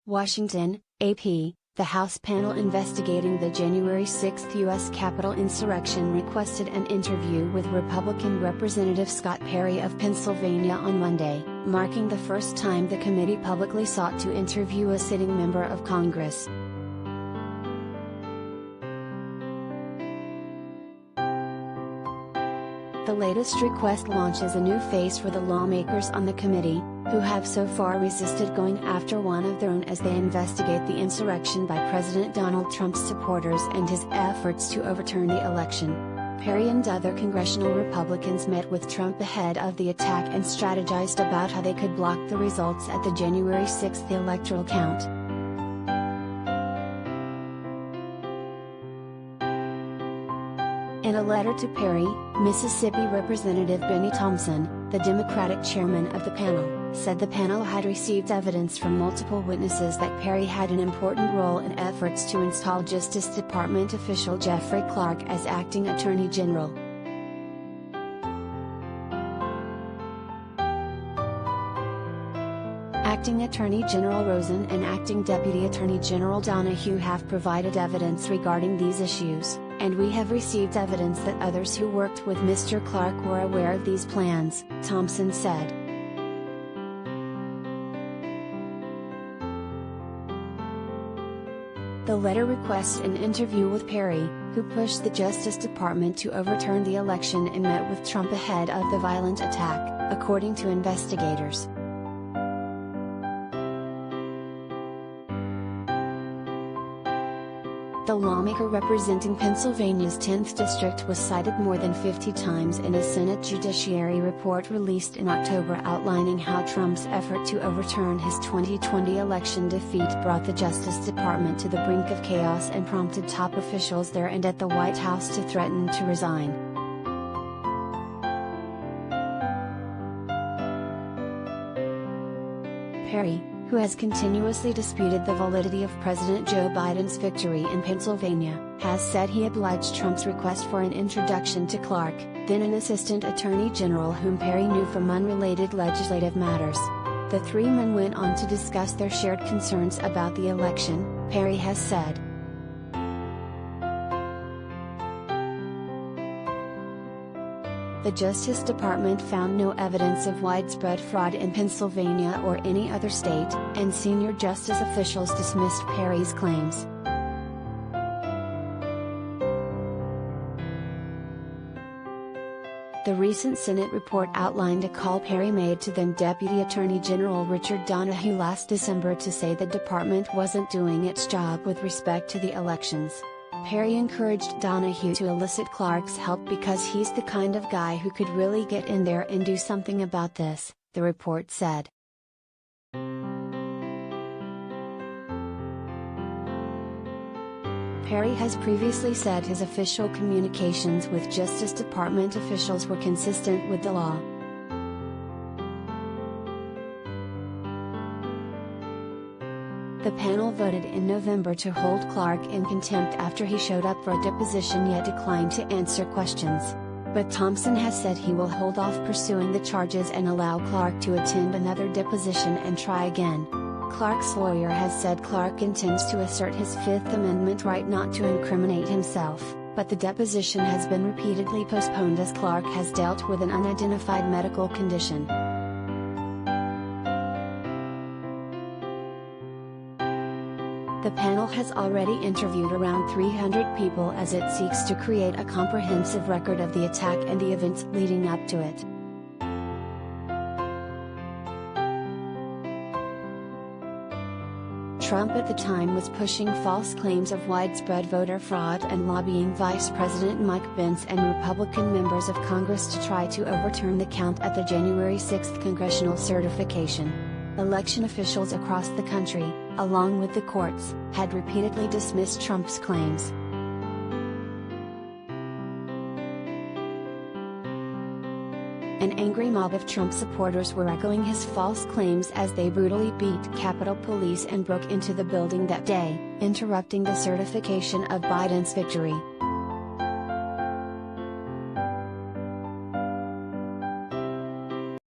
Washington, AP. The House panel investigating the January 6 U.S. Capitol insurrection requested an interview with Republican Representative Scott Perry of Pennsylvania on Monday, marking the first time the committee publicly sought to interview a sitting member of Congress. The latest request launches a new phase for the lawmakers on the committee, who have so far resisted going after one of their own as they investigate the insurrection by President Donald Trump's supporters and his efforts to overturn the election. Perry and other congressional Republicans met with Trump ahead of the attack and strategized about how they could block the results at the January 6 electoral count. In a letter to Perry, Mississippi Representative Benny Thompson, the Democratic chairman of the panel, said the panel had received evidence from multiple witnesses that Perry had an important role in efforts to install Justice Department official Jeffrey Clark as acting Attorney General. Acting Attorney General Rosen and Acting Deputy Attorney General Donahue have provided evidence regarding these issues, and we have received evidence that others who worked with Mr. Clark were aware of these plans, Thompson said. The letter requests an interview with Perry, who pushed the Justice Department to overturn the election and met with Trump ahead of the violent attack, according to investigators. The lawmaker representing Pennsylvania's 10th district was cited more than 50 times in a Senate Judiciary report released in October outlining how Trump's effort to overturn his 2020 election defeat brought the Justice Department to the brink of chaos and prompted top officials there and at the White House to threaten to resign. Perry, who has continuously disputed the validity of President Joe Biden's victory in Pennsylvania, has said he obliged Trump's request for an introduction to Clark, then an assistant attorney general whom Perry knew from unrelated legislative matters. The three men went on to discuss their shared concerns about the election, Perry has said. The Justice Department found no evidence of widespread fraud in Pennsylvania or any other state, and senior justice officials dismissed Perry's claims. The recent Senate report outlined a call Perry made to then Deputy Attorney General Richard Donahue last December to say the department wasn't doing its job with respect to the elections. Perry encouraged Donahue to elicit Clark's help because he's the kind of guy who could really get in there and do something about this, the report said. Perry has previously said his official communications with Justice Department officials were consistent with the law. The panel voted in November to hold Clark in contempt after he showed up for a deposition yet declined to answer questions. But Thompson has said he will hold off pursuing the charges and allow Clark to attend another deposition and try again. Clark's lawyer has said Clark intends to assert his Fifth Amendment right not to incriminate himself, but the deposition has been repeatedly postponed as Clark has dealt with an unidentified medical condition. The panel has already interviewed around 300 people as it seeks to create a comprehensive record of the attack and the events leading up to it. Trump at the time was pushing false claims of widespread voter fraud and lobbying Vice President Mike Pence and Republican members of Congress to try to overturn the count at the January 6 congressional certification. Election officials across the country, along with the courts, had repeatedly dismissed Trump's claims. An angry mob of Trump supporters were echoing his false claims as they brutally beat Capitol Police and broke into the building that day, interrupting the certification of Biden's victory.